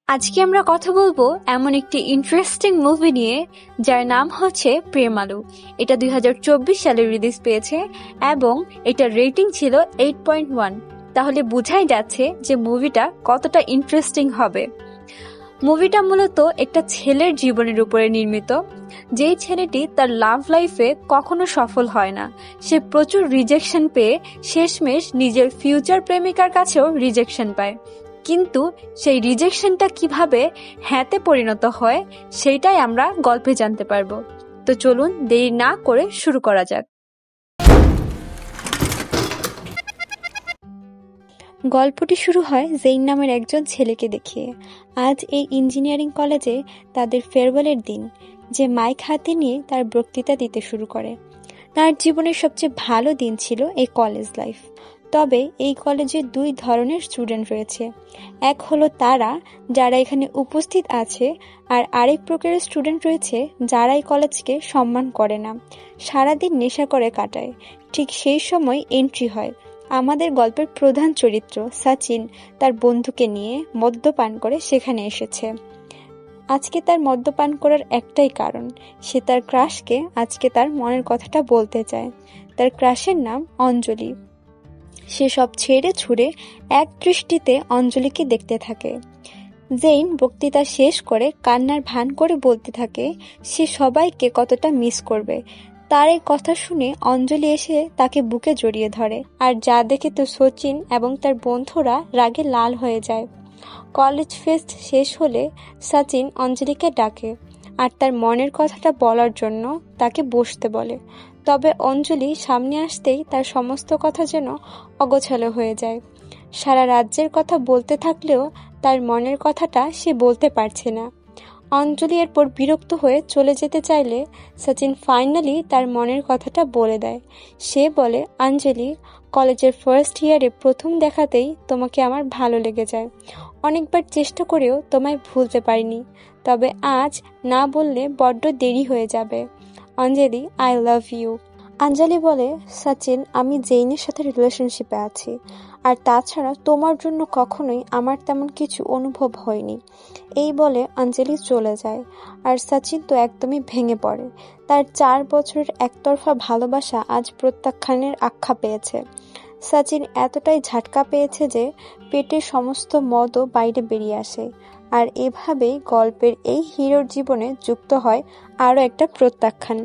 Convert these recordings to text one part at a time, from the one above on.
আজকে আমরা কথা বলবো এমন একটি ইন্টারেস্টিং মুভি নিয়ে যার নাম হচ্ছে প্রেমালু। এটা 2024 সালে রিলিজ পেয়েছে এবং এটার রেটিং ছিল 8.1। তাহলে বোঝাই যাচ্ছে যে মুভিটা কতটা ইন্টারেস্টিং হবে। মুভিটা মূলত একটা ছেলের জীবনের উপরে নির্মিত, যেই ছেলেটি তার লাভ লাইফে কখনো সফল হয় না। সে প্রচুর রিজেকশন পেয়ে শেষমেশ নিজের ফিউচার প্রেমিকার কাছেও রিজেকশন পায়, কিন্তু সেই রিজেকশনটা কিভাবে হ্যাঁতে পরিণত হয় সেইটাই আমরা গল্পে জানতে পারবো। তো চলুন দেরি না করে শুরু করা যাক। গল্পটি শুরু হয় জেইন নামের একজন ছেলেকে দেখিয়ে। আজ এই ইঞ্জিনিয়ারিং কলেজে তাদের ফেয়ারওয়েলের দিন। যে মাইক হাতে নিয়ে তার বক্তৃতা দিতে শুরু করে। তার জীবনের সবচেয়ে ভালো দিন ছিল এই কলেজ লাইফ। তবে এই কলেজে দুই ধরনের স্টুডেন্ট রয়েছে। এক হলো তারা যারা এখানে উপস্থিত আছে, আর আরেক প্রকারের স্টুডেন্ট রয়েছে যারা এই কলেজকে সম্মান করে না, সারাদিন নেশা করে কাটায়। ঠিক সেই সময় এন্ট্রি হয় আমাদের গল্পের প্রধান চরিত্র সচিন তার বন্ধুকে নিয়ে মদ্যপান করে সেখানে এসেছে। আজকে তার মদ্যপান করার একটাই কারণ, সে তার ক্রাশকে আজকে তার মনের কথাটা বলতে চায়। তার ক্রাশের নাম অঞ্জলি। সে সব ছেড়ে ছুড়ে এক দৃষ্টিতে অঞ্জলিকে দেখতে থাকে। জেইন বক্তৃতা শেষ করে কান্নার ভান করে বলতে থাকে সে সবাইকে কতটা মিস করবে। তার এই কথা শুনে অঞ্জলি এসে তাকে বুকে জড়িয়ে ধরে, আর যা দেখে তো সচিন এবং তার বন্ধুরা রাগে লাল হয়ে যায়। কলেজ ফেস্ট শেষ হলে সচিন অঞ্জলিকে ডাকে আর তার মনের কথাটা বলার জন্য তাকে বসতে বলে। তবে অঞ্জলি সামনে আসতেই তার সমস্ত কথা যেন অগোছালো হয়ে যায়। সারা রাজ্যের কথা বলতে থাকলেও তার মনের কথাটা সে বলতে পারছে না। অঞ্জলি এরপর বিরক্ত হয়ে চলে যেতে চাইলে সচিন ফাইনালি তার মনের কথাটা বলে দেয়। সে বলে, অঞ্জলি, কলেজের ফার্স্ট ইয়ারে প্রথম দেখাতেই তোমাকে আমার ভালো লেগে যায়। অনেকবার চেষ্টা করেও তোমায় ভুলতে পারিনি, তবে আজ না বললে বড্ড দেরি হয়ে যাবে। অঞ্জলি, আই লাভ ইউ। অঞ্জলি বলে, সচিন, আমি জেইনের সাথে রিলেশনশিপে আছি, আর তাছাড়া তোমার জন্য কখনোই আমার তেমন কিছু অনুভব হয়নি। এই বলে অঞ্জলি চলে যায়, আর সচিন তো একদমই ভেঙে পড়ে। তার 4 বছরের একতরফা ভালোবাসা আজ প্রত্যাখ্যানের আখ্যা পেয়েছে। সচিন এতটাই ঝাটকা পেয়েছে যে পেটের সমস্ত মদও বাইরে বেরিয়ে আসে। আর এভাবেই গল্পের এই হিরোর জীবনে যুক্ত হয় আরও একটা প্রত্যাখ্যান।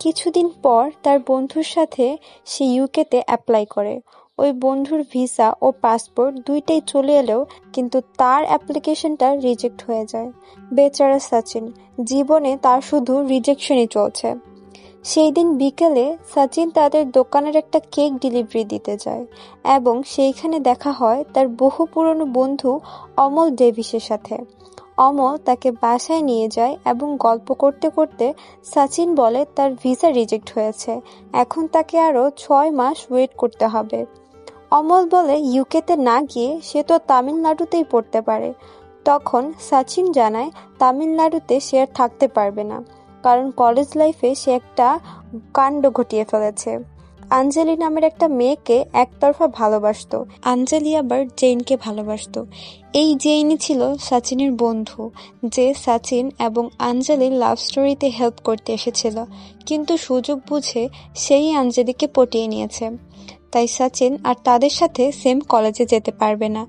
কিছুদিন পর তার বন্ধুর সাথে সে ইউকেতে অ্যাপ্লাই করে। ওই বন্ধুর ভিসা ও পাসপোর্ট দুইটাই চলে এলেও কিন্তু তার অ্যাপ্লিকেশনটা রিজেক্ট হয়ে যায়। বেচারা সচিন, জীবনে তার শুধু রিজেকশনই চলছে। সেই দিন বিকেলে সচিন তাদের দোকানের একটা কেক ডেলিভারি দিতে যায় এবং সেইখানে দেখা হয় তার বহু পুরনো বন্ধু অমল ডেভিসের সাথে। অমল তাকে বাসায় নিয়ে যায় এবং গল্প করতে করতে সচিন বলে তার ভিসা রিজেক্ট হয়েছে, এখন তাকে আরও 6 মাস ওয়েট করতে হবে। অমল বলে ইউকেতে না গিয়ে সে তো তামিলনাড়ুতেই পড়তে পারে। তখন সচিন জানায় তামিলনাড়ুতে সে আর থাকতে পারবে না, কারণ কলেজ লাইফে সে একটা কাণ্ড ঘটিয়ে ফেলেছে। অঞ্জলি নামের একটা মেয়েকে একতরফা ভালোবাসতো। অঞ্জলি আবার জেইনকে ভালোবাসতো। এই জেইনই ছিল সচিনের বন্ধু, যে সচিন এবং অঞ্জলির লাভ স্টোরিতে হেল্প করতে এসেছিল, কিন্তু সুযোগ বুঝে সেই অঞ্জলিকে পটিয়ে নিয়েছে। তাই সচিন আর তাদের সাথে সেম কলেজে যেতে পারবে না।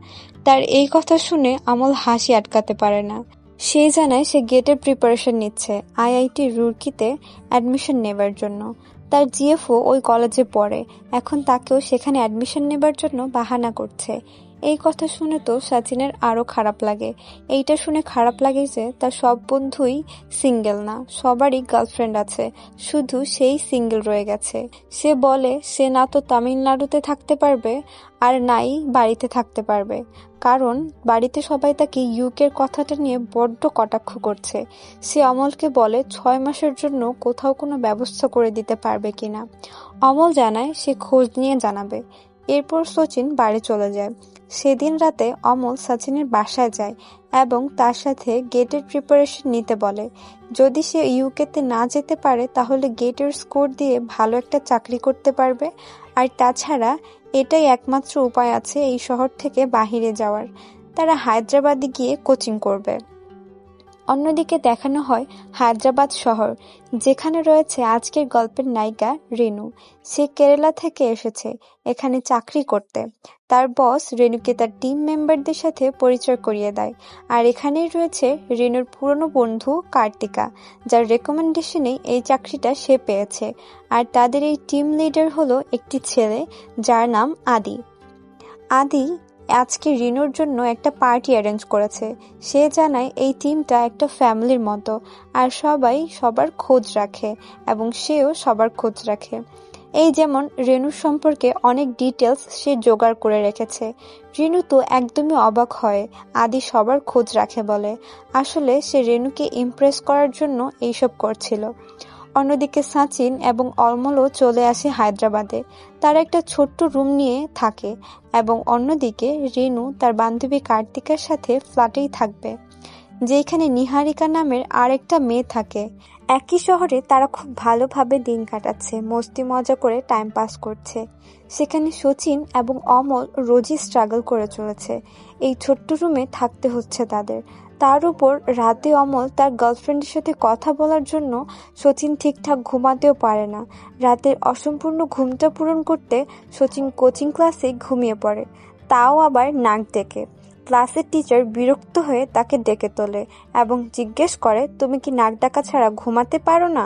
তার এই কথা শুনে অমল হাসি আটকাতে পারে না। সে জানায় সে গেটের প্রিপারেশন নিচ্ছে আইআইটি রুরকিতে অ্যাডমিশন নেবার জন্য। তার জিএফও ওই কলেজে পড়ে, এখন তাকেও সেখানে অ্যাডমিশন নেবার জন্য বাহানা করছে। এই কথা শুনে তো সচিনের আরও খারাপ লাগে। এইটা শুনে খারাপ লাগে যে তার সব বন্ধুই সিঙ্গেল না, সবারই গার্লফ্রেন্ড আছে, শুধু সেই সিঙ্গেল রয়ে গেছে। সে বলে সে না তো তামিলনাড়ুতে থাকতে পারবে আর নাই বাড়িতে থাকতে পারবে, কারণ বাড়িতে সবাই তাকে ইউকের কথাটা নিয়ে বড্ড কটাক্ষ করছে। সে অমলকে বলে 6 মাসের জন্য কোথাও কোনো ব্যবস্থা করে দিতে পারবে কিনা। অমল জানায় সে খোঁজ নিয়ে জানাবে। এরপর সচিন বাড়ি চলে যায়। সেদিন রাতে অমল সচিনের বাসায় যায় এবং তার সাথে গেটের প্রিপারেশন নিতে বলে। যদি সে ইউকেতে না যেতে পারে তাহলে গেটের স্কোর দিয়ে ভালো একটা চাকরি করতে পারবে, আর তাছাড়া এটাই একমাত্র উপায় আছে এই শহর থেকে বাহিরে যাওয়ার। তারা হায়দ্রাবাদে গিয়ে কোচিং করবে। অন্যদিকে দেখানো হয় হায়দ্রাবাদ শহর, যেখানে রয়েছে আজকের গল্পের নায়িকা রেনু। সে কেরালা থেকে এসেছে এখানে চাকরি করতে। তার বস রেনুকে তার টিম মেম্বারদের সাথে পরিচয় করিয়ে দেয়। আর এখানেই রয়েছে রেনুর পুরনো বন্ধু কার্তিকা, যার রেকমেন্ডেশনেই এই চাকরিটা সে পেয়েছে। আর তাদের এই টিম লিডার হলো একটি ছেলে যার নাম আদি। আদি আজকে রিনুর জন্য একটা পার্টি অ্যারেঞ্জ করেছে। সে জানায় এই টিমটা একটা ফ্যামিলির মতো, আর সবাই সবার খোঁজ রাখে এবং সেও সবার খোঁজ রাখে। এই যেমন রেনুর সম্পর্কে অনেক ডিটেলস সে জোগাড় করে রেখেছে। রিনু তো একদমই অবাক হয় আদি সবার খোঁজ রাখে বলে। আসলে সে রেনুকে ইমপ্রেস করার জন্য এইসব করছিল। অন্যদিকে সাচিন এবং অমলও চলে আসে হায়দ্রাবাদে। তারা একটা ছোট্ট রুম নিয়ে থাকে এবং অন্যদিকে রেনু তার বান্ধবী কার্তিকার সাথে ফ্ল্যাটেই থাকবে, যেখানে নিহারিকা নামের আরেকটা মেয়ে থাকে। একই শহরে তারা খুব ভালোভাবে দিন কাটাচ্ছে, মস্তি মজা করে টাইম পাস করছে। সেখানে সচিন এবং অমল রোজই স্ট্রাগল করে চলেছে। এই ছোট্ট রুমে থাকতে হচ্ছে তাদের। তার উপর রাতে অমল তার গার্লফ্রেন্ডের সাথে কথা বলার জন্য সচিন ঠিকঠাক ঘুমাতেও পারে না। রাতের অসম্পূর্ণ ঘুমটা পূরণ করতে সচিন কোচিং ক্লাসে ঘুমিয়ে পড়ে, তাও আবার নাক ডেকে। ক্লাসের টিচার বিরক্ত হয়ে তাকে ডেকে তোলে এবং জিজ্ঞেস করে, তুমি কি নাক ডাকা ছাড়া ঘুমাতে পারো না?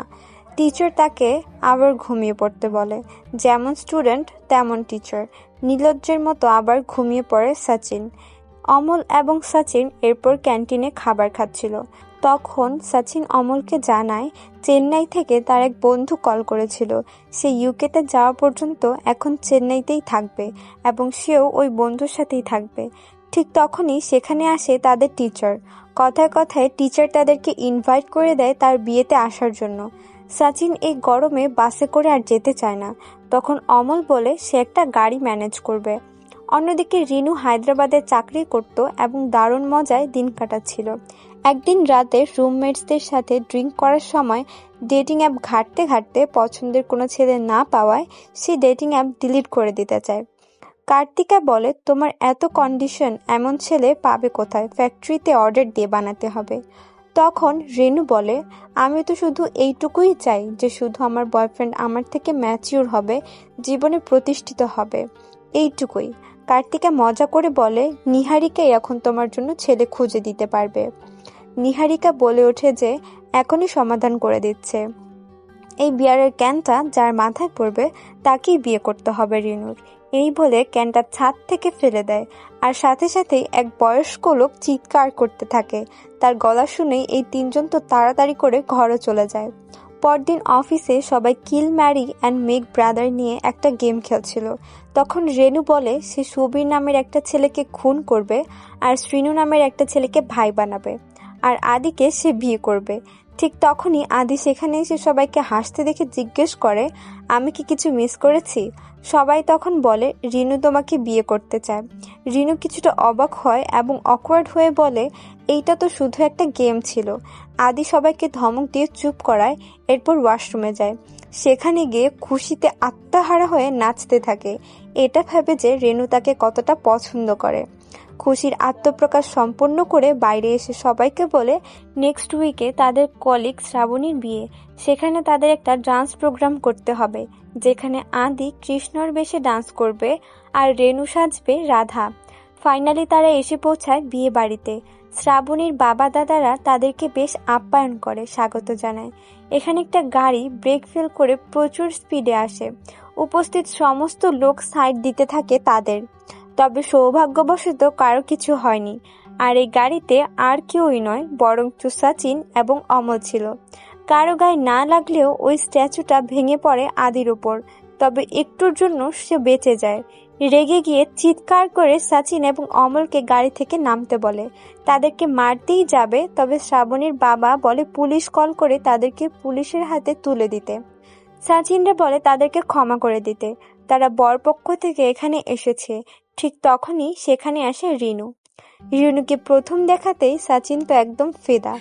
টিচার তাকে আবার ঘুমিয়ে পড়তে বলে। যেমন স্টুডেন্ট তেমন টিচার। নির্লজ্জের মতো আবার ঘুমিয়ে পড়ে সচিন। অমল এবং সচিন এরপর ক্যান্টিনে খাবার খাচ্ছিল। তখন সচিন অমলকে জানায় চেন্নাই থেকে তার এক বন্ধু কল করেছিল। সে ইউকেতে যাওয়া পর্যন্ত এখন চেন্নাইতেই থাকবে এবং সেও ওই বন্ধুর সাথেই থাকবে। ঠিক তখনই সেখানে আসে তাদের টিচার। কথায় কথায় টিচার তাদেরকে ইনভাইট করে দেয় তার বিয়েতে আসার জন্য। সচিন এই গরমে বাসে করে আর যেতে চায় না। তখন অমল বলে সে একটা গাড়ি ম্যানেজ করবে। অন্যদিকে রিনু হায়দ্রাবাদে চাকরি করত এবং দারুণ মজায় দিন কাটাচ্ছিল। একদিন রাতে রুমমেটসদের সাথে ড্রিঙ্ক করার সময় ডেটিং অ্যাপ ঘাঁটতে ঘাঁটতে পছন্দের কোনো ছেলে না পাওয়ায় সে ডেটিং অ্যাপ ডিলিট করে দিতে চায়। কার্তিকা বলে, তোমার এত কন্ডিশন, এমন ছেলে পাবে কোথায়? ফ্যাক্টরিতে অর্ডার দিয়ে বানাতে হবে। তখন রেনু বলে, আমি তো শুধু এইটুকুই চাই যে শুধু আমার বয়ফ্রেন্ড আমার থেকে ম্যাচিউর হবে, জীবনে প্রতিষ্ঠিত হবে, এইটুকুই। কার্তিকা মজা করে বলে, নিহারিকাই এখন তোমার জন্য ছেলে খুঁজে দিতে পারবে। নিহারিকা বলে ওঠে যে এখনই সমাধান করে দিচ্ছে। এই বিয়ারের ক্যানটা যার মাথায় পড়বে তাকেই বিয়ে করতে হবে রিনুর। এই বলে ক্যানটা ছাদ থেকে ফেলে দেয়, আর সাথে সাথেই এক বয়স্ক লোক চিৎকার করতে থাকে। তার গলা শুনেই এই তিনজন তো তাড়াতাড়ি করে ঘরে চলে যায়। পরদিন অফিসে সবাই কিল ম্যারি অ্যান্ড মেক ব্রাদার নিয়ে একটা গেম খেলছিল। তখন রেনু বলে সে সুবীর নামের একটা ছেলেকে খুন করবে আর শ্রীনু নামের একটা ছেলেকে ভাই বানাবে, আর আদিকে সে বিয়ে করবে। ঠিক তখনই আদি সেখানে এসে সবাইকে হাসতে দেখে জিজ্ঞেস করে, আমি কি কিছু মিস করেছি? সবাই তখন বলে রিনু তোমাকে বিয়ে করতে চায়। রিনু কিছুটা অবাক হয় এবং অকওয়ার্ড হয়ে বলে, এইটা তো শুধু একটা গেম ছিল। আদি সবাইকে ধমক দিয়ে চুপ করায়, এরপর ওয়াশরুমে যায়। সেখানে গিয়ে খুশিতে আত্মহারা হয়ে নাচতে থাকে। এটা ভেবে যে রেনু তাকে কতটা পছন্দ করে। খুশির আত্মপ্রকাশ সম্পন্ন করে বাইরে এসে সবাইকে বলে নেক্সট উইকে তাদের কলিগ শ্রাবণীর বিয়ে। সেখানে তাদের একটা ডান্স প্রোগ্রাম করতে হবে, যেখানে আদি কৃষ্ণর বেশে ডান্স করবে আর রেনু সাজবে রাধা। ফাইনালি তারা এসে পৌঁছায় বিয়ে বাড়িতে। শ্রাবণীর বাবা দাদারা তাদেরকে বেশ আপ্যায়ন করে, স্বাগত জানায়। এখানে একটা গাড়ি ব্রেক ফেল করে প্রচুর স্পিডে আসে। উপস্থিত সমস্ত লোক সাইড দিতে থাকে তাদের। তবে সৌভাগ্যবশত কারো কিছু হয়নি। আর এই গাড়িতে আর কেউই নয় বরঞ্চ সচিন এবং অমল ছিল। কারো গায়ে না লাগলেও ওই স্ট্যাচুটা ভেঙে পড়ে আদির উপর, তবে একটুর জন্য সে বেঁচে যায়। রেগে গিয়ে চিৎকার করে সচিন এবং অমলকে গাড়ি থেকে নামতে বলে। তাদেরকে মারতেই যাবে, তবে শ্রাবণীর বাবা বলে পুলিশ কল করে তাদেরকে পুলিশের হাতে তুলে দিতে। সচিনরা বলে তাদেরকে ক্ষমা করে দিতে, তারা বরপক্ষ থেকে এখানে এসেছে। ঠিক তখনই সেখানে আসে রিনু। রিনুকে প্রথম দেখাতেই সচিন তো একদম ফিদা।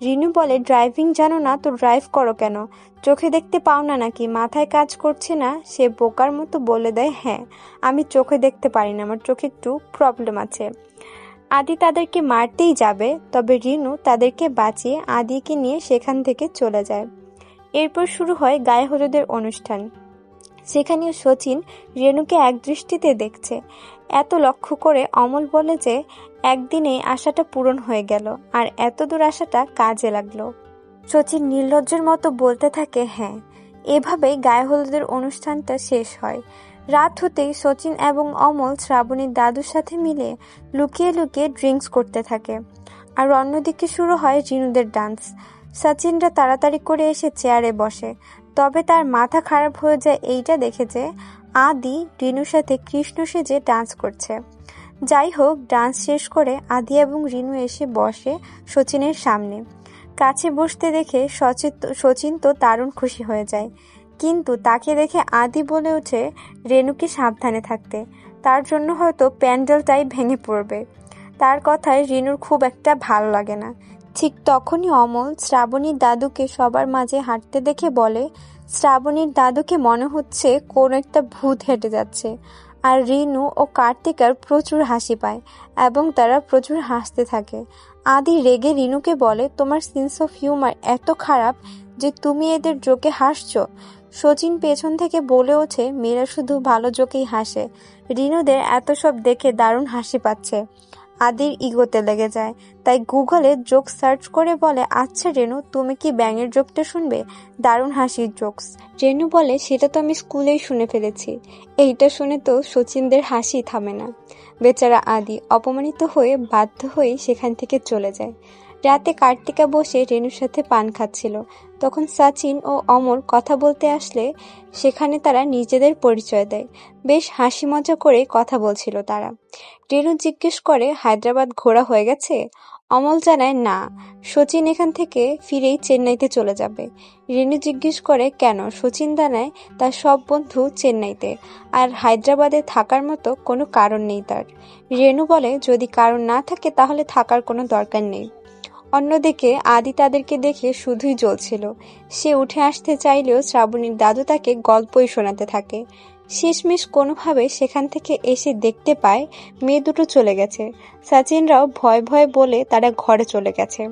রিনু বলে, ড্রাইভিং জানো না তো ড্রাইভ করো কেন? চোখে দেখতে পাও না নাকি? মাথায় কাজ করছে না? সে বোকার মতো বলে দেয়, হ্যাঁ আমি চোখে দেখতে পারি না, আমার চোখে একটু প্রবলেম আছে। আদি তাদেরকে মারতেই যাবে, তবে রিনু তাদেরকে বাঁচিয়ে আদিকে নিয়ে সেখান থেকে চলে যায়। এরপর শুরু হয় গায়ে হলুদের অনুষ্ঠান। সেখানেও শচীন রেনুকে একদৃষ্টিতে দেখছে। এত লক্ষ্য করে অমল বলে যে একদিনে আশাটা পূরণ হয়ে গেল, আর এত দূর আশাটা কাজে লাগলো। শচীন নির্লজ্জের মতো বলতে থাকে, হ্যাঁ। এভাবেই গায়ে হলুদের অনুষ্ঠানটা শেষ হয়। রাত হতেই শচীন এবং অমল শ্রাবণীর দাদুর সাথে মিলে লুকিয়ে লুকিয়ে ড্রিঙ্কস করতে থাকে। আর অন্যদিকে শুরু হয় রিনুদের ডান্স। সচিনরা তাড়াতাড়ি করে এসে চেয়ারে বসে, তবে তার মাথা খারাপ হয়ে যায় এইটা দেখে যে আদি রিনুর সাথে কৃষ্ণ সেজে ডান্স করছে। যাই হোক, ডান্স শেষ করে আদি এবং রিনু এসে বসে শচীনের সামনে। কাছে বসতে দেখে শচীন তো দারুণ খুশি হয়ে যায়, কিন্তু তাকে দেখে আদি বলে ওঠে রেনুকে সাবধানে থাকতে, তার জন্য হয়তো প্যান্ডেলটাই ভেঙে পড়বে। তার কথায় রিনুর খুব একটা ভালো লাগে না। ঠিক তখনই অমল শ্রাবণীর দাদুকে সবার মাঝে হাঁটতে দেখে বলে, শ্রাবণীর দাদুকে মনে হচ্ছে কোন একটা ভূত হেঁটে যাচ্ছে। আর রিনু ও কার্তিকার প্রচুর হাসি পায় এবং তারা প্রচুর হাসতে থাকে। আদি রেগে রিনুকে বলে, তোমার সেন্স অফ হিউমার এত খারাপ যে তুমি এদের জোকে হাসছো। শচীন পেছন থেকে বলে ওঠে, মেয়েরা শুধু ভালো জোকেই হাসে। রিনুদের এত সব দেখে দারুণ হাসি পাচ্ছে। আদির ইগোতে লেগে যায়, তাই গুগলে জোক সার্চ করে বলে, আচ্ছা রেনু, তুমি কি ব্যাঙের জোকটা শুনবে? দারুণ হাসির জোকস। রেনু বলে, সেটা তো আমি স্কুলেই শুনে ফেলেছি। এইটা শুনে তো শচীনদের হাসি থামে না। বেচারা আদি অপমানিত হয়ে বাধ্য হয়ে সেখান থেকে চলে যায়। রাতে কার্তিকা বসে রেনুর সাথে পান খাচ্ছিল। তখন সচিন ও অমর কথা বলতে আসলে সেখানে তারা নিজেদের পরিচয় দেয়। বেশ হাসি মজা করে কথা বলছিল তারা। রেনু জিজ্ঞেস করে, হায়দ্রাবাদ ঘোরা হয়ে গেছে? অমল জানায়, না, শচীন এখান থেকে ফিরেই চেন্নাইতে চলে যাবে। রেনু জিজ্ঞেস করে, কেন? শচীন জানায় তার সব বন্ধু চেন্নাইতে, আর হায়দ্রাবাদে থাকার মতো কোনো কারণ নেই তার। রেনু বলে, যদি কারণ না থাকে তাহলে থাকার কোনো দরকার নেই। অন্যদিকে আদি তাদেরকে দেখে শুধুই জ্বলছিল। সে উঠে আসতে চাইলেও শ্রাবণীর দাদু তাকে গল্পই শোনাতে থাকে। শেষমেশ কোনোভাবে সেখান থেকে এসে দেখতে পায় মেয়ে দুটো চলে গেছে। সচিনরাও ভয় ভয় বলে তারা ঘরে চলে গেছে।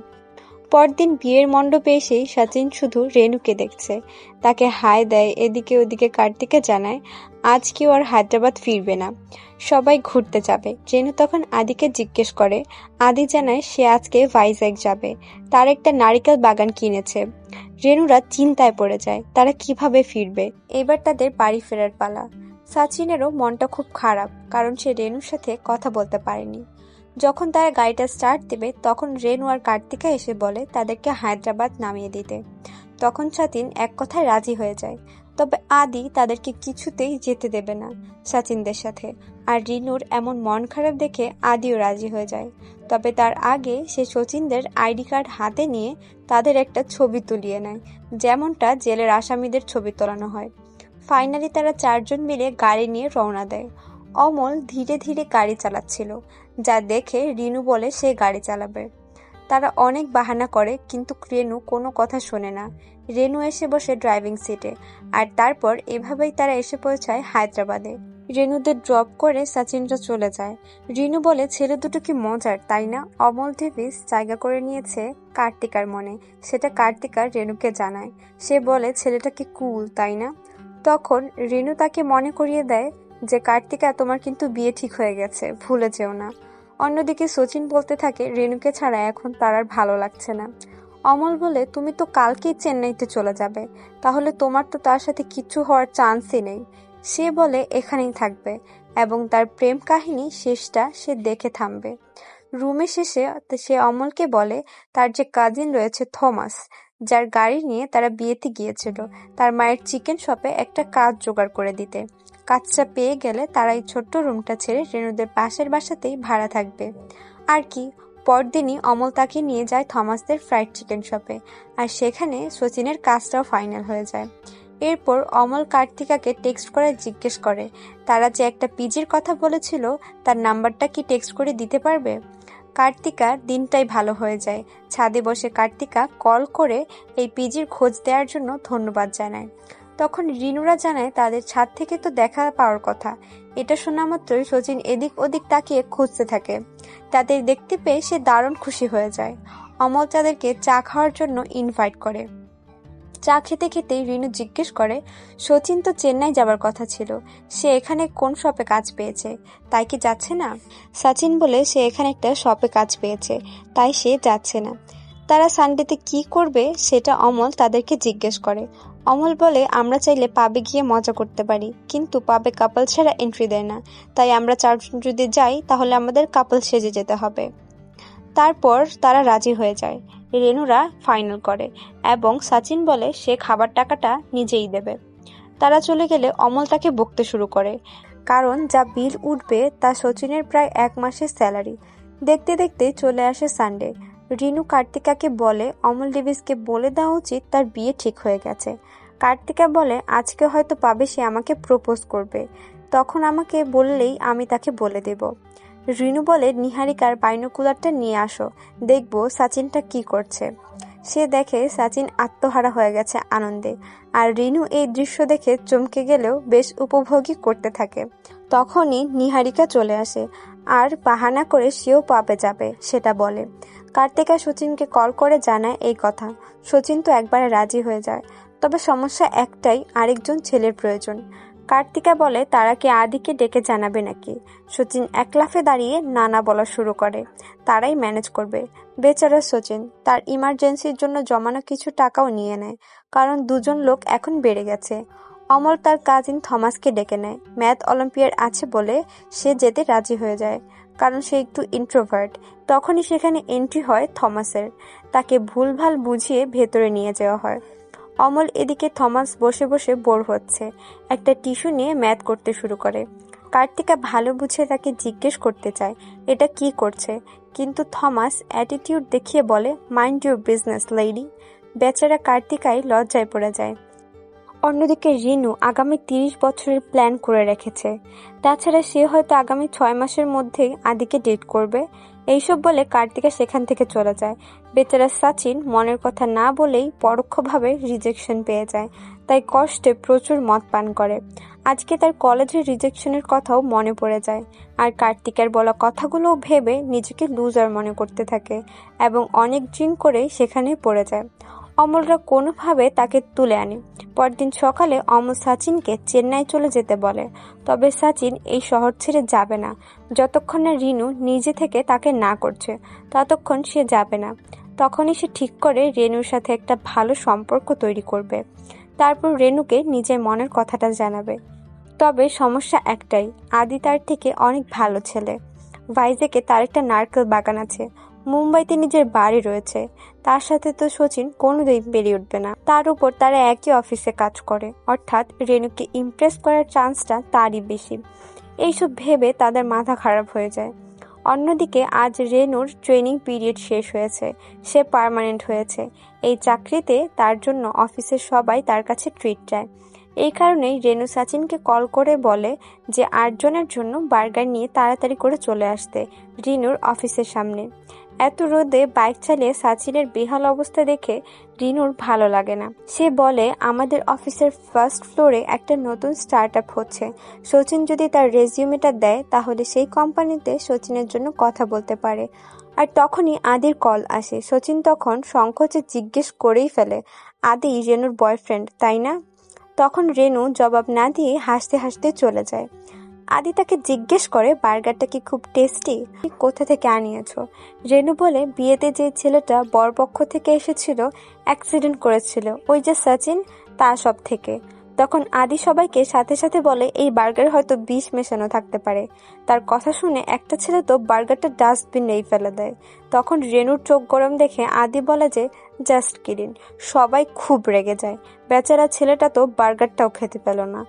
পরদিন বিয়ের মণ্ডপে এসেই সচিন শুধু রেনুকে দেখছে, তাকে হাই দেয়। এদিকে ওদিকে কার্তিকে জানায় আজ কেউ আর হায়দ্রাবাদ ফিরবে না, সবাই ঘুরতে যাবে। রেনু তখন আদিকে জিজ্ঞেস করে। আদি জানায় সে আজকে ভাইজ্যাগ যাবে, তার একটা নারিকেল বাগান কিনেছে। রেনুরা চিন্তায় পড়ে যায়, তারা কিভাবে ফিরবে। এবার তাদের বাড়ি ফেরার পালা। সচিনেরও মনটা খুব খারাপ, কারণ সে রেনুর সাথে কথা বলতে পারেনি। যখন তারা গাড়িটা স্টার্ট দেবে তখন রেনু আর কার্তিকা এসে বলে তাদেরকে হায়দ্রাবাদ নামিয়ে দিতে। তখন সচিন এক কথায় রাজি হয়ে যায়, তবে আদি তাদেরকে কিছুতেই যেতে দেবে না সচিনদের সাথে। আর রিনুর এমন মন খারাপ দেখে আদিও রাজি হয়ে যায়, তবে তার আগে সে শচীনদের আইডি কার্ড হাতে নিয়ে তাদের একটা ছবি তুলিয়ে নেয়, যেমনটা জেলের আসামিদের ছবি তোলানো হয়। ফাইনালি তারা চারজন মিলে গাড়ি নিয়ে রওনা দেয়। অমল ধীরে ধীরে গাড়ি চালাচ্ছিল, যা দেখে রিনু বলে সে গাড়ি চালাবে। তারা অনেক বাহানা করে, কিন্তু রেনু কোনো কথা শোনে না। রেনু এসে বসে ড্রাইভিং সিটে, আর তারপর এভাবেই তারা এসে পৌঁছায় হায়দ্রাবাদে। রেনুদের ড্রপ করে সচিনরা চলে যায়। রিনু বলে, ছেলে দুটো কি মজার, তাই না? অমল ডেভিস জায়গা করে নিয়েছে কার্তিকার মনে, সেটা কার্তিকা রেনুকে জানায়। সে বলে, ছেলেটা কি কুল, তাই না? তখন রেনু তাকে মনে করিয়ে দেয় যে কার্তিকা, তোমার কিন্তু বিয়ে ঠিক হয়ে গেছে, ভুলে যেও না। অন্যদিকে শচীন বলতে থাকে, রেনুকে ছাড়া এখন তার আর ভালো লাগছে না। অমল বলে, তুমি তো কালকেই চেন্নাইতে চলে যাবে, তাহলে তোমার তো তার সাথে কিছু হওয়ার চান্সই নেই। সে বলে এখানেই থাকবে এবং তার প্রেম কাহিনী শেষটা সে দেখে থামবে। রুমে শেষে সে অমলকে বলে তার যে কাজিন রয়েছে থমাস, যার গাড়ি নিয়ে তারা বিয়েতে গিয়েছিল, তার মায়ের চিকেন শপে একটা কাজ জোগাড় করে দিতে। কাজটা পেয়ে গেলে তারা এই ছোট্ট রুমটা ছেড়ে রেনুদের পাশের বাসাতেই ভাড়া থাকবে। আর কি, পরদিনই অমল তাকে নিয়ে যায় থমাসদের ফ্রাইড চিকেন শপে, আর সেখানে শচীনের কাজটাও ফাইনাল হয়ে যায়। এরপর অমল কার্তিকাকে টেক্সট করে জিজ্ঞেস করে তারা যে একটা পিজির কথা বলেছিল তার নাম্বারটা কি টেক্সট করে দিতে পারবে। কার্তিকার দিনটাই ভালো হয়ে যায়। ছাদে বসে কার্তিকা কল করে এই পিজির খোঁজ দেওয়ার জন্য ধন্যবাদ জানায়। তখন রিনুরা জানায় তাদের ছাদ থেকে তো দেখা পাওয়ার কথা। এটা শোনা মাত্রই শচীন এদিক ওদিক তাকিয়ে খুঁজতে থাকে। তাদের দেখতে পেয়ে সে দারুণ খুশি হয়ে যায়। অমল তাদেরকে চা খাওয়ার জন্য ইনভাইট করে। চা খেতে খেতেই রিনু জিজ্ঞেস করে, শচীন তো চেন্নাই যাবার কথা ছিল, সে এখানে কোন শপে কাজ পেয়েছে, তাই কি যাচ্ছে না? সচিন বলে সে এখানে একটা শপে কাজ পেয়েছে, তাই সে যাচ্ছে না। তারা সানডেতে কি করবে সেটা অমল তাদেরকে জিজ্ঞেস করে। অমল বলে, আমরা চাইলে পাবে গিয়ে মজা করতে পারি, কিন্তু পাবে কাপল ছাড়া এন্ট্রি দেয় না, তাই আমরা চারজন যদি যাই তাহলে আমাদের কাপল সেজে যেতে হবে। তারপর তারা রাজি হয়ে যায়। রেনুরা ফাইনাল করে এবং সচিন বলে সে খাবার টাকাটা নিজেই দেবে। তারা চলে গেলে অমল তাকে বকতে শুরু করে, কারণ যা বিল উঠবে তা শচীনের প্রায় 1 মাসের স্যালারি। দেখতে দেখতে চলে আসে সানডে। রিনু কার্তিকাকে বলে অমল ডিভিসকে বলে দেওয়া উচিত তার বিয়ে ঠিক হয়ে গেছে। কার্তিকা বলে আজকে হয়তো পাবে সে আমাকে প্রপোজ করবে, তখন আমাকে বললেই আমি তাকে বলে দেব। রিনু বলে নিহারিকার বাইনোকুলারটা নিয়ে আসো, দেখবো সচিনটা কি করছে। সে দেখে সচিন আত্মহারা হয়ে গেছে আনন্দে, আর রিনু এই দৃশ্য দেখে চমকে গেলেও বেশ উপভোগী করতে থাকে। তখনই নিহারিকা চলে আসে আর বাহানা করে সেও পাবে যাবে সেটা বলে। কার্তিকা শচীনকে কল করে জানায় এই কথা। শচীন তো একবারে রাজি হয়ে যায়, তবে সমস্যা একটাই, আরেকজন ছেলের প্রয়োজন। কার্তিকা বলে তারা কি আদিকে ডেকে জানাবে নাকি। শচীন এক লাফে দাঁড়িয়ে নানা বলা শুরু করে, তারাই ম্যানেজ করবে। বেচারা শচীন তার ইমার্জেন্সির জন্য জমানো কিছু টাকাও নিয়ে নেয়, কারণ দুজন লোক এখন বেড়ে গেছে। অমল তার কাজিন থমাসকে ডেকে নেয়, ম্যাথ অলিম্পিয়াড আছে বলে সে যেতে রাজি হয়ে যায়, কারণ সে একটু ইন্ট্রোভার্ট। তখনই সেখানে এন্ট্রি হয় থমাসের, তাকে ভুলভাল বুঝিয়ে ভেতরে নিয়ে যাওয়া হয়। অমল এদিকে থমাস বসে বসে বোর হচ্ছে, একটা টিস্যু নিয়ে ম্যাথ করতে শুরু করে। কার্তিকা ভালো বুঝে তাকে জিজ্ঞেস করতে চায় এটা কি করছে, কিন্তু থমাস অ্যাটিটিউড দেখিয়ে বলে মাইন্ড ইউর বিজনেস লেডি। বেচারা কার্তিকাই লজ্জায় পড়ে যায়। অন্যদিকে রিনু আগামী 30 বছরের প্ল্যান করে রেখেছে। তাছাড়া সে হয়তো আগামী 6 মাসের মধ্যেই আদিকে ডেট করবে। এইসব বলে কার্তিকা সেখান থেকে চলে যায়। বেচারা সচিন মনের কথা না বলেই পরোক্ষভাবে রিজেকশন পেয়ে যায়, তাই কষ্টে প্রচুর মদ পান করে। আজকে তার কলেজের রিজেকশনের কথাও মনে পড়ে যায়, আর কার্তিকের বলা কথাগুলো ভেবে নিজেকে লুজার মনে করতে থাকে এবং অনেক ড্রিঙ্ক করেই সেখানেই পড়ে যায়। অমলরা কোনোভাবে তাকে তুলে আনে। পরদিন সকালে অমল সচিনকে চেন্নাই চলে যেতে বলে, তবে সচিন এই শহর ছেড়ে যাবে না। যতক্ষণ না রিনু নিজে থেকে তাকে না করছে ততক্ষণ সে যাবে না। তখনই সে ঠিক করে রেনুর সাথে একটা ভালো সম্পর্ক তৈরি করবে, তারপর রেনুকে নিজের মনের কথাটা জানাবে। তবে সমস্যা একটাই, আদি তার থেকে অনেক ভালো ছেলে। ভাইজ্যাকে তার একটা নারকেল বাগান আছে, মুম্বাইতে নিজের বাড়ি রয়েছে। তার সাথে তো শচীন কোনোদিন বেরিয়ে উঠবে না। তার উপর তারা একই অফিসে কাজ করে, অর্থাৎ রেনুকে ইমপ্রেস করার চান্সটা তারই বেশি। এইসব ভেবে তাদের মাথা খারাপ হয়ে যায়। অন্যদিকে আজ রেনুর ট্রেনিং পিরিয়ড শেষ হয়েছে, সে পার্মানেন্ট হয়েছে। এই চাকরিতে তার জন্য অফিসের সবাই তার কাছে ট্রিট চায়। এই কারণেই রেনু সচিনকে কল করে বলে যে 8 জনের জন্য বার্গার নিয়ে তাড়াতাড়ি করে চলে আসতে রিনুর অফিসের সামনে। এত রোদে বাইক চালিয়ে সচিনের বেহাল অবস্থা দেখে রিনুর ভালো লাগে না। সে বলে আমাদের অফিসের ফার্স্ট ফ্লোরে একটা নতুন স্টার্টআপ হচ্ছে, শচীন যদি তার রেজিউমেটা দেয় তাহলে সেই কোম্পানিতে শচীনের জন্য কথা বলতে পারে। আর তখনই আদির কল আসে। শচীন তখন সংকোচে জিজ্ঞেস করেই ফেলে, আদি রেনুর বয়ফ্রেন্ড তাই না? তখন রেনু জবাব না দিয়ে হাসতে হাসতে চলে যায়। আদি তাকে জিজ্ঞেস করে বার্গারটা কি খুব টেস্টি, কোথা থেকে আনিয়েছো? রেনু বলে বিয়েতে যে ছেলেটা বরপক্ষ থেকে এসেছিল অ্যাক্সিডেন্ট করেছিল, ওই যে সচিন, তা সব থেকে। তখন আদি সবাইকে সাথে সাথে বলে এই বার্গার হয়তো বিষ মেশানো থাকতে পারে। তার কথা শুনে একটা ছেলে তো বার্গারটা ডাস্টবিনেই ফেলে দেয়। তখন রেনুর চোখ গরম দেখে আদি বলে যে জাস্ট কিডিং। সবাই খুব রেগে যায়। বেচারা ছেলেটা তো বার্গারটাও খেতে পেল না।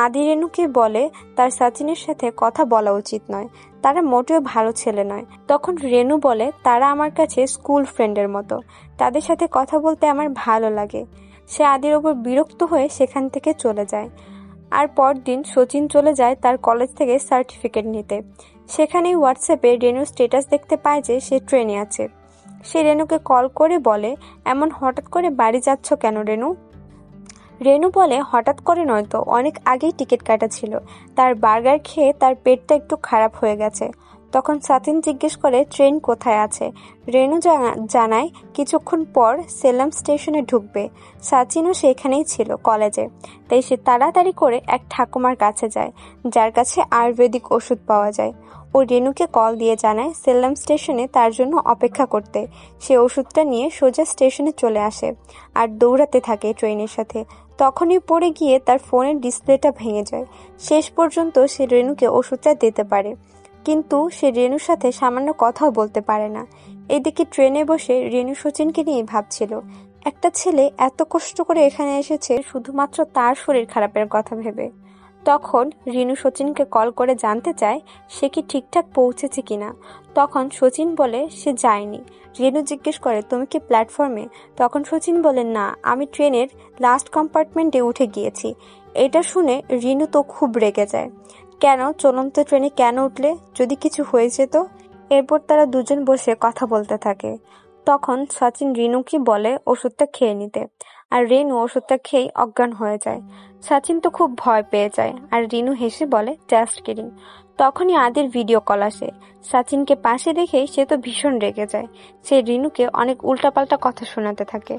আদি রেনুকে বলে তার সচিনের সাথে কথা বলা উচিত নয়, তারা মোটেও ভালো ছেলে নয়। তখন রেনু বলে তারা আমার কাছে স্কুল ফ্রেন্ডের মতো, তাদের সাথে কথা বলতে আমার ভালো লাগে। সে আদির ওপর বিরক্ত হয়ে সেখান থেকে চলে যায়। আর পরদিন শচীন চলে যায় তার কলেজ থেকে সার্টিফিকেট নিতে। সেখানেই হোয়াটসঅ্যাপে রেনুর স্ট্যাটাস দেখতে পায় যে সে ট্রেনে আছে। সে রেনুকে কল করে বলে এমন হঠাৎ করে বাড়ি যাচ্ছ কেন রেনু? রেনু বলে, হঠাৎ করে নয় তো, অনেক আগেই টিকিট কাটা ছিল। তার বার্গার খেয়ে তার পেটটা একটু খারাপ হয়ে গেছে। তখন সাচিন জিজ্ঞেস করে ট্রেন কোথায় আছে। রেনু জানায় কিছুক্ষণ পর সেলাম স্টেশনে ঢুকবে। সাচিনও সেখানেই ছিল, কলেজে। তাই সে তাড়াতাড়ি করে এক ঠাকুমার কাছে যায়, যার কাছে আয়ুর্বেদিক ওষুধ পাওয়া যায়। ও রেনুকে কল দিয়ে জানায় সেলাম স্টেশনে তার জন্য অপেক্ষা করতে। সে ওষুধটা নিয়ে সোজা স্টেশনে চলে আসে আর দৌড়াতে থাকে ট্রেনের সাথে। তখনই পড়ে গিয়ে তার ফোনের ডিসপ্লেটা ভেঙে যায়। শেষ পর্যন্ত সে রেনুকে ওষুধটা দিতে পারে, কিন্তু সে রেনুর সাথে সামান্য কথাও বলতে পারে না। এদিকে ট্রেনে বসে রেনু শচীনকে নিয়ে ভাবছিল, একটা ছেলে এত কষ্ট করে এখানে এসেছে শুধুমাত্র তার শরীর খারাপের কথা ভেবে। তখন রিনু শচীনকে কল করে জানতে চায় সে কি ঠিকঠাক পৌঁছেছে কিনা। তখন শচীন বলে সে যায়নি। রিনু জিজ্ঞেস করে তুমি কি প্ল্যাটফর্মে? তখন শচীন বলে না, আমি ট্রেনের লাস্ট কম্পার্টমেন্টে উঠে গিয়েছি। এটা শুনে রিনু তো খুব রেগে যায়। কেন চলন্ত ট্রেনে কেন উঠলে? যদি কিছু হয়েছে তো? এরপর তারা দুজন বসে কথা বলতে থাকে। তখন সচিন রিনুকে বলে ওষুধটা খেয়ে নিতে, আর রেনু ওষুধটা খেয়েই অজ্ঞান হয়ে যায়। সচিন তো খুব ভয় পেয়ে যায়, আর রিনু হেসে বলে জাস্ট কিডিং। তখনই আদির ভিডিও কল আসে। সচিনকে পাশে দেখেই সে তো ভীষণ রেগে যায়। সে রিনুকে অনেক উল্টাপাল্টা কথা শোনাতে থাকে,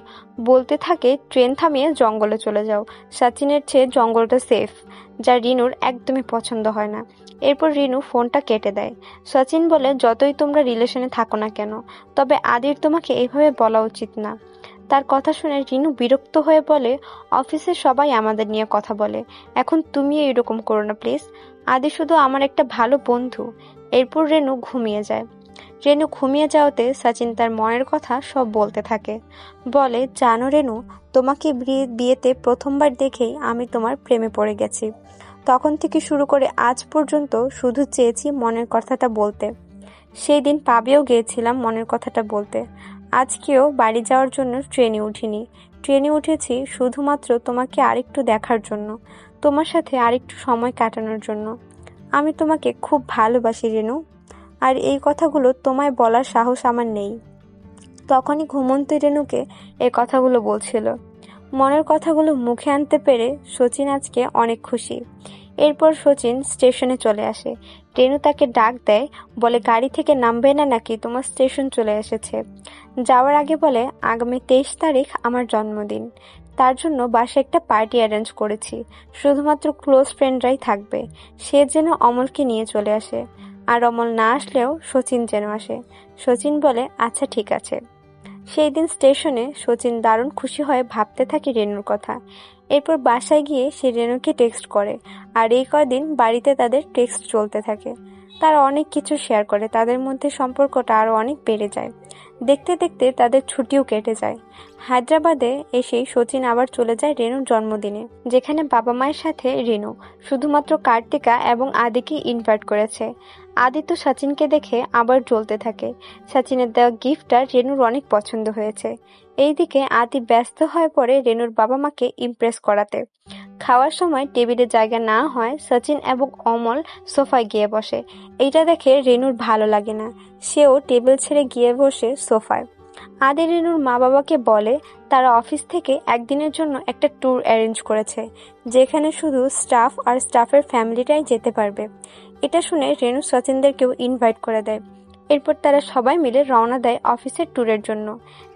বলতে থাকে ট্রেন থামিয়ে জঙ্গলে চলে যাও, সচিনের চেয়ে জঙ্গলটা সেফ, যা রিনুর একদমই পছন্দ হয় না। এরপর রিনু ফোনটা কেটে দেয়। সচিন বলে যতই তোমরা রিলেশনে থাকো না কেন, তবে আদির তোমাকে এইভাবে বলা উচিত না। তার কথা শুনে রিনু বিরক্ত হয়ে বলে অফিসে সবাই আমাদের নিয়ে কথা বলে, এখন তুমিও এরকম করো না প্লিজ। আদি শুধু আমার একটা ভালো বন্ধু। এরপর রেনু ঘুমিয়ে যায়। রেনু ঘুমিয়ে যাওয়াতে সচিন তার মনের কথা সব বলতে থাকে। বলে জানো রেনু, তোমাকে বিয়েতে প্রথমবার দেখেই আমি তোমার প্রেমে পড়ে গেছি। তখন থেকে শুরু করে আজ পর্যন্ত শুধু চেয়েছি মনের কথাটা বলতে। সেই দিন পাবেও গিয়েছিলাম মনের কথাটা বলতে। আজকেও বাড়ি যাওয়ার জন্য ট্রেনে উঠিনি। ট্রেনে উঠেছি শুধুমাত্র তোমাকে আরেকটু দেখার জন্য, তোমার সাথে আরেকটু সময় কাটানোর জন্য। আমি তোমাকে খুব ভালোবাসি রেনু, আর এই কথাগুলো তোমায় বলার সাহস আমার নেই। তখনই ঘুমন্ত রেনুকে এই কথাগুলো বলছিল। মনের কথাগুলো মুখে আনতে পেরে শচীন আজকে অনেক খুশি। এরপর শচীন স্টেশনে চলে আসে। রেনু তাকে ডাক দেয়, বলে গাড়ি থেকে নামবে না নাকি, তোমার স্টেশন চলে এসেছে। যাওয়ার আগে বলে আগামী 23 তারিখ আমার জন্মদিন, তার জন্য বাসায় একটা পার্টি অ্যারেঞ্জ করেছি, শুধুমাত্র ক্লোজ ফ্রেন্ডরাই থাকবে। সে যেন অমলকে নিয়ে চলে আসে, আর অমল না আসলেও শচীন যেন আসে। শচীন বলে আচ্ছা ঠিক আছে। সেই দিন স্টেশনে শচীন দারুণ খুশি হয়ে ভাবতে থাকে রেনুর কথা। এরপর বাসায় গিয়ে সে রেনুকে টেক্সট করে, আর এই কয়দিন বাড়িতে তাদের টেক্সট চলতে থাকে। তারা অনেক কিছু শেয়ার করে, তাদের মধ্যে সম্পর্কটা আরো অনেক বেড়ে যায়। দেখতে দেখতে তাদের ছুটিও কেটে যায়। হায়দ্রাবাদে এসেই শচীন আবার চলে যায় রেনুর জন্মদিনে, যেখানে বাবা মায়ের সাথে রেনু শুধুমাত্র কার্তিকা এবং আদিকে ইনভাইট করেছে। আদি তো সচিনকে দেখে আবার জ্বলতে থাকে। সচিনের দেওয়া গিফটটা রেনুর অনেক পছন্দ হয়েছে। এইদিকে আদি ব্যস্ত হয়ে পড়ে রেনুর বাবা মাকে ইমপ্রেস করাতে। খাওয়ার সময় টেবিলে জায়গা না হয় সচিন এবং অমল সোফায় গিয়ে বসে। এইটা দেখে রেনুর ভালো লাগে না, সেও টেবিল ছেড়ে গিয়ে বসে সোফায়। আদি রেনুর মা বাবাকে বলে তারা অফিস থেকে একদিনের জন্য একটা ট্যুর অ্যারেঞ্জ করেছে, যেখানে শুধু স্টাফ আর স্টাফের ফ্যামিলিটাই যেতে পারবে। এটা শুনে রেনু সচিনদেরকেও ইনভাইট করে দেয়। এরপর তারা সবাই মিলে রওনা দেয় অফিসের ট্যুরের জন্য,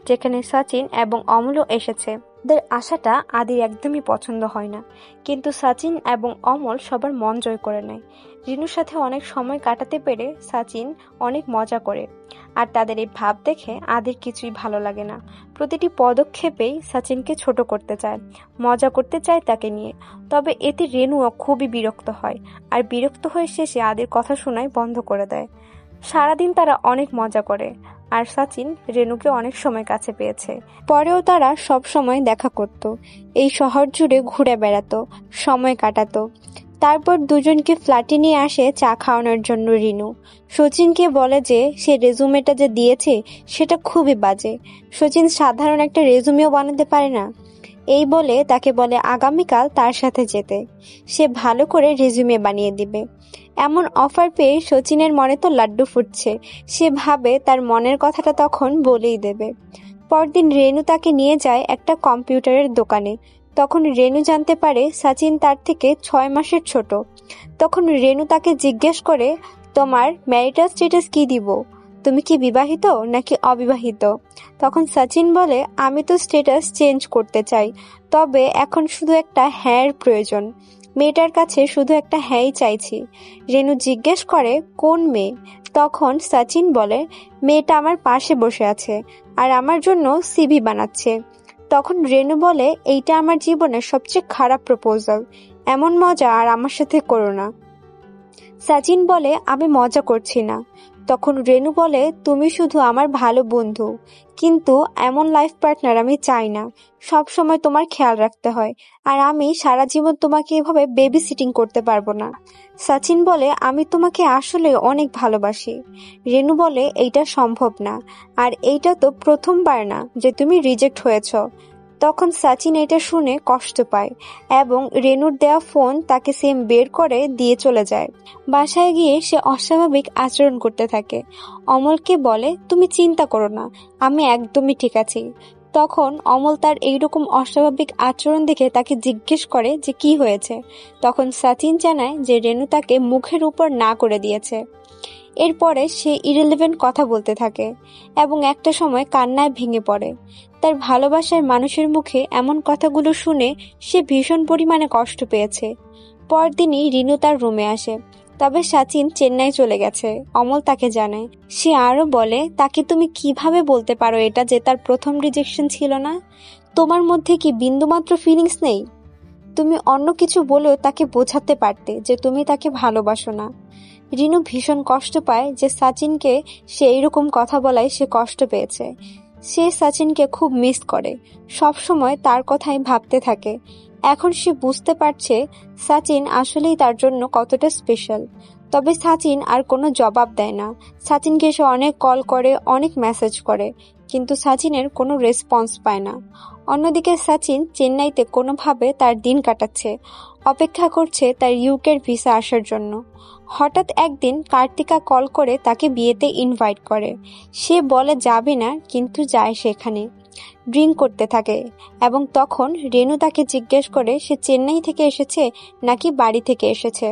যেখানে সচিন এবং অমলও এসেছে। ওদের আশাটা আদির একদমই পছন্দ হয় না, কিন্তু সচিন এবং অমল সবার মন জয় করে নেয়। রিনুর সাথে অনেক সময় কাটাতে পেরে সচিন অনেক মজা করে, আর তাদের এই ভাব দেখে আদির কিছুই ভালো লাগে না। প্রতিটি পদক্ষেপেই সচিনকে ছোট করতে চায়, মজা করতে চায় তাকে নিয়ে। তবে এতে রেনুও খুবই বিরক্ত হয়, আর বিরক্ত হয়ে শেষে আদির কথা শোনাই বন্ধ করে দেয়। সারাদিন তারা অনেক মজা করে, আর সচিন রেনুকে অনেক সময় কাছে পেয়েছে। পরেও তারা সব সময় দেখা করত, এই শহর জুড়ে ঘুরে বেড়াতো, সময় কাটাতো। তারপর দুজনকে ফ্ল্যাটে নিয়ে আসে চা খাওয়ানোর জন্য রিনু। শচীনকে বলে যে সে রেজুমেটা যে দিয়েছে সেটা খুবই বাজে, শচীন সাধারণ একটা রেজুমেও বানাতে পারে না। এই বলে তাকে বলে আগামীকাল তার সাথে যেতে, সে ভালো করে রেজুমে বানিয়ে দিবে। এমন অফার পেয়ে শচীনের মনে তো লাড্ডু ফুটছে। সে ভাবে তার মনের কথাটা তখন বলেই দেবে। পরদিন রেনু তাকে নিয়ে যায় একটা কম্পিউটারের দোকানে। তখন রেনু জানতে পারে সচিন তার থেকে 6 মাসের ছোট। তখন রেনু তাকে জিজ্ঞেস করে, তোমার ম্যারিটাল স্ট্যাটাস কি দিব? তুমি কি বিবাহিত নাকি অবিবাহিত? তখন সচিন বলে, আমি তো স্ট্যাটাস চেঞ্জ করতে চাই, তবে এখন শুধু একটা হ্যাঁর প্রয়োজন। মেয়েটার কাছে শুধু একটা হ্যাঁই চাইছি। রেনু জিজ্ঞেস করে, কোন মেয়ে? তখন সচিন বলে, মেয়েটা আমার পাশে বসে আছে আর আমার জন্য সিভি বানাচ্ছে। তখন রেনু বলে, এইটা আমার জীবনের সবচেয়ে খারাপ প্রপোজাল, এমন মজা আর আমার সাথে করো না। সচিন বলে, আমি মজা করছি না। তখন রেনু বলে, তুমি শুধু আমার ভালো বন্ধু, কিন্তু এমন লাইফ পার্টনার আমি চাই না। সব সময় তোমার খেয়াল রাখতে হয়, আর আমি সারা জীবন তোমাকে এভাবে বেবি সিটিং করতে পারবো না। সচিন বলে, আমি তোমাকে আসলে অনেক ভালোবাসি। রেনু বলে, এইটা সম্ভব না, আর এইটা তো প্রথমবার না যে তুমি রিজেক্ট হয়েছ। তখন সচিন এটা শুনে কষ্ট পায় এবং রেনুর দেয়া ফোন তাকে সেম বের করে দিয়ে চলে যায়। বাসায় গিয়ে সে অস্বাভাবিক আচরণ করতে থাকে। অমলকে বলে, তুমি চিন্তা করো না, আমি একদমই ঠিক আছি। তখন অমল তার এইরকম অস্বাভাবিক আচরণ দেখে তাকে জিজ্ঞেস করে যে কি হয়েছে। তখন সচিন জানায় যে রেনু তাকে মুখের উপর না করে দিয়েছে। এরপরে সে ইরেলেভেন্ট কথা বলতে থাকে এবং একটা সময় কান্নায় ভেঙে পড়ে। তার ভালোবাসার মানুষের মুখে এমন কথাগুলো শুনে সে ভীষণ পরিমাণে কষ্ট পেয়েছে। পরদিনই রিনু তার রুমে আসে, তবে সচিন চেন্নাই চলে গেছে, অমল তাকে জানায়। সে আরো বলে, তাকে তুমি কিভাবে বলতে পারো এটা যে তার প্রথম রিজেকশন ছিল না? তোমার মধ্যে কি বিন্দুমাত্র ফিলিংস নেই? তুমি অন্য কিছু বলেও তাকে বোঝাতে পারতে যে তুমি তাকে ভালোবাসো না। রিনু ভীষণ কষ্ট পায় যে সচিনকে সে এইরকম কথা বলায় সে কষ্ট পেয়েছে। সে সচিনকে খুব মিস করে, সব সময় তার কথাই ভাবতে থাকে। এখন সে বুঝতে পারছে সচিন আসলেই তার জন্য কতটা স্পেশাল। তবে সচিন আর কোনো জবাব দেয় না। সচিনকে সে অনেক কল করে, অনেক মেসেজ করে, কিন্তু সচিনের কোনো রেসপন্স পায় না। অন্যদিকে সচিন চেন্নাইতে কোনোভাবে তার দিন কাটাচ্ছে, অপেক্ষা করছে তার ইউকের ভিসা আসার জন্য। হঠাৎ একদিন কার্তিকা কল করে তাকে বিয়েতে ইনভাইট করে। সে বলে যাবে না, কিন্তু যায় সেখানে। ড্রিঙ্ক করতে থাকে এবং তখন রেনু তাকে জিজ্ঞেস করে সে চেন্নাই থেকে এসেছে নাকি বাড়ি থেকে এসেছে।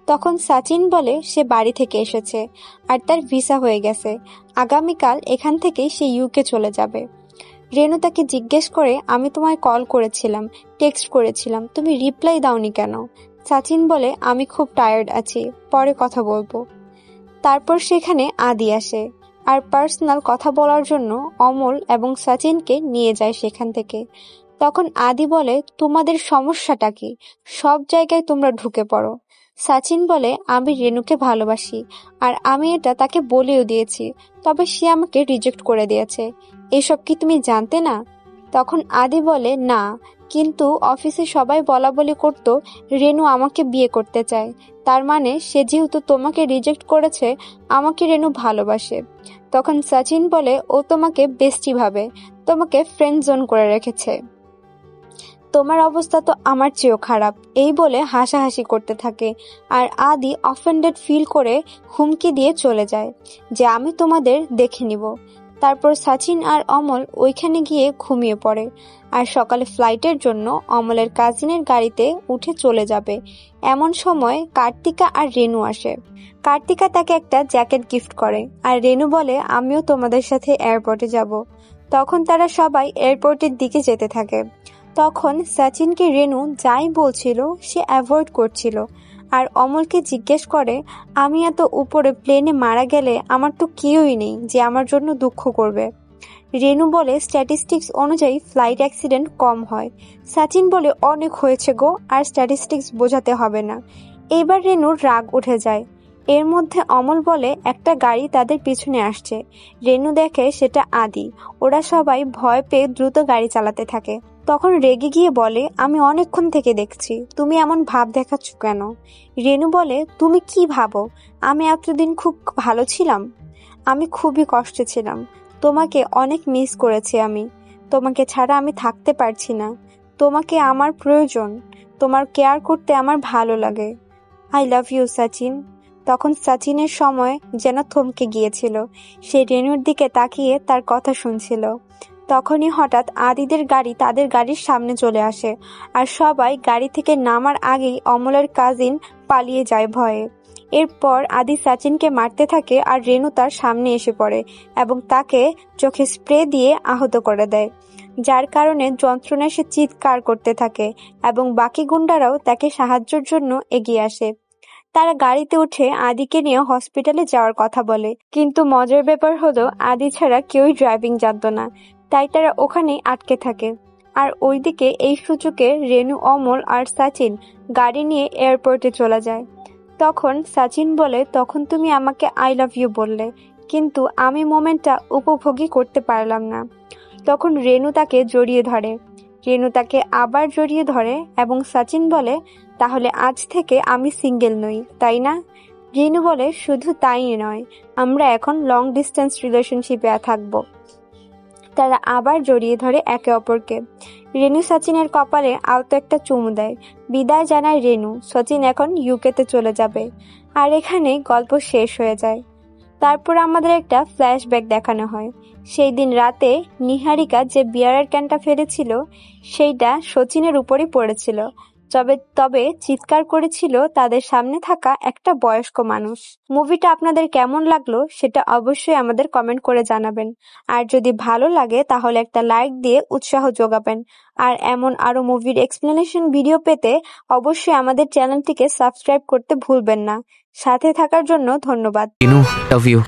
তখন সচিন বলে সে বাড়ি থেকে এসেছে আর তার ভিসা হয়ে গেছে, আগামীকাল এখান থেকেই সে ইউকে চলে যাবে। রেনু তাকে জিজ্ঞেস করে, আমি তোমায় কল করেছিলাম, টেক্সট করেছিলাম, তুমি রিপ্লাই দাওনি কেন? সচিন বলে, আমি খুব টায়ার্ড আছি, পরে কথা বলবো। তারপর সেখানে আদি আসে আর পার্সোনাল কথা বলার জন্য অমল এবং সচিনকে নিয়ে যায় সেখান থেকে। তখন আদি বলে, তোমাদের সমস্যাটা কি? সব জায়গায় তোমরা ঢুকে পড়ো। সচিন বলে, আমি রেনুকে ভালোবাসি আর আমি এটা তাকে বলেও দিয়েছি, তবে সে আমাকে রিজেক্ট করে দিয়েছে। এসব কি তুমি জানতে না? তখন আদি বলে, না, কিন্তু অফিসে সবাই বলা বলি করতো রেনু আমাকে বিয়ে করতে চায়, তার মানে সে যেহেতু তোমাকে রিজেক্ট করেছে, আমাকে রেনু ভালোবাসে। তখন সচিন বলে, ও তোমাকে বেস্টি ভাবে, তোমাকে ফ্রেন্ড জোন করে রেখেছে। তোমার অবস্থা তো আমার চেয়েও খারাপ, এই বলে হাসাহাসি করতে থাকে। আর আদি অফেন্ডেড ফিল করে হুমকি দিয়ে চলে যায় যে আমি তোমাদের দেখে নিব। তারপর সচিন আর অমল ওইখানে গিয়ে ঘুমিয়ে পড়ে আর সকালে ফ্লাইটের জন্য অমলের কাজিনের গাড়িতে উঠে চলে যাবে। এমন সময় কার্তিকা আর রেনু আসে। কার্তিকা তাকে একটা জ্যাকেট গিফট করে আর রেনু বলে, আমিও তোমাদের সাথে এয়ারপোর্টে যাব। তখন তারা সবাই এয়ারপোর্টের দিকে যেতে থাকে। তখন সচিনকে রেনু যাই বলছিল সে অ্যাভয়েড করছিল আর অমলকে জিজ্ঞেস করে, আমি এত উপরে প্লেনে মারা গেলে আমার তো কেউই নেই যে আমার জন্য দুঃখ করবে। রেনু বলে, স্ট্যাটিস্টিক্স অনুযায়ী ফ্লাইট অ্যাক্সিডেন্ট কম হয়। সচিন বলে, অনেক হয়েছে গো, আর স্ট্যাটিস্টিক্স বোঝাতে হবে না। এইবার রেনুর রাগ উঠে যায়। এর মধ্যে অমল বলে, একটা গাড়ি তাদের পিছনে আসছে। রেনু দেখে সেটা আদি। ওরা সবাই ভয় পেয়ে দ্রুত গাড়ি চালাতে থাকে। তখন রেগে গিয়ে বলে, আমি অনেকক্ষণ থেকে দেখছি, তুমি এমন ভাব দেখাচ্ছ কেন? রেনু বলে, তুমি কি ভাবো আমি এতদিন খুব ভালো ছিলাম? আমি খুবই কষ্টে ছিলাম, তোমাকে অনেক মিস করেছি আমি। তোমাকে ছাড়া আমি থাকতে পারছি না। তোমাকে আমার প্রয়োজন, তোমার কেয়ার করতে আমার ভালো লাগে। I love you Sachin. তখন সচিনের সময় যেন থমকে গিয়েছিল। সে রেনুর দিকে তাকিয়ে তার কথা শুনছিল। তখনই হঠাৎ আদিদের গাড়ি তাদের গাড়ির সামনে চলে আসে, আর সবাই গাড়ি থেকে নামার আগেই অমলের কাজিন পালিয়ে যায় ভয়ে। এরপর আদি সচিনকে মারতে থাকে আর রেনু তার সামনে এসে পড়ে এবং তাকে চোখে স্প্রে দিয়ে আহত করে দেয়, যার কারণে যন্ত্রণায় সে চিৎকার করতে থাকে এবং বাকি গুন্ডারাও তাকে সাহায্যের জন্য এগিয়ে আসে। তারা গাড়িতে উঠে আদিকে নিয়ে হসপিটালে যাওয়ার কথা বলে, কিন্তু মজার ব্যাপার হলো আদি ছাড়া কেউই ড্রাইভিং জানতো না, তাই তারা ওখানেই আটকে থাকে। আর ওইদিকে এই সুযোগে রেনু, অমল আর সচিন গাড়ি নিয়ে এয়ারপোর্টে চলে যায়। তখন সচিন বলে, তখন তুমি আমাকে আই লাভ ইউ বললে, কিন্তু আমি মোমেন্টটা উপভোগই করতে পারলাম না। তখন রেনু তাকে জড়িয়ে ধরে। রেনু তাকে আবার জড়িয়ে ধরে এবং সচিন বলে, তাহলে আজ থেকে আমি সিঙ্গেল নই, তাই না? রেনু বলে, শুধু তাই নয়, আমরা এখন লং ডিস্টেন্স রিলেশনশিপে থাকবো। তারা আবার জড়িয়ে ধরে একে অপরকে। রেনু সচিনের কপালে আলতো একটা চুমু দেয়, বিদায় জানায় রেনু। সচিন এখন ইউকেতে চলে যাবে। আর এখানেই গল্প শেষ হয়ে যায়। তারপর আমাদের একটা ফ্ল্যাশব্যাক দেখানো হয়। সেই দিন রাতে নিহারিকা যে বিয়ারের ক্যানটা ফেলেছিল সেইটা সচিনের উপরই পড়েছিল, তবে চিৎকার করেছিল তাদের সামনে থাকা একটা বয়স্ক মানুষ। মুভিটা আপনাদের কেমন লাগলো সেটা অবশ্যই আমাদের কমেন্ট করে জানাবেন। আর যদি ভালো লাগে তাহলে একটা লাইক দিয়ে উৎসাহ যোগাবেন। আর এমন আরো মুভির এক্সপ্লেনেশন ভিডিও পেতে অবশ্যই আমাদের চ্যানেলটিকে সাবস্ক্রাইব করতে ভুলবেন না। সাথে থাকার জন্য ধন্যবাদ। Love you.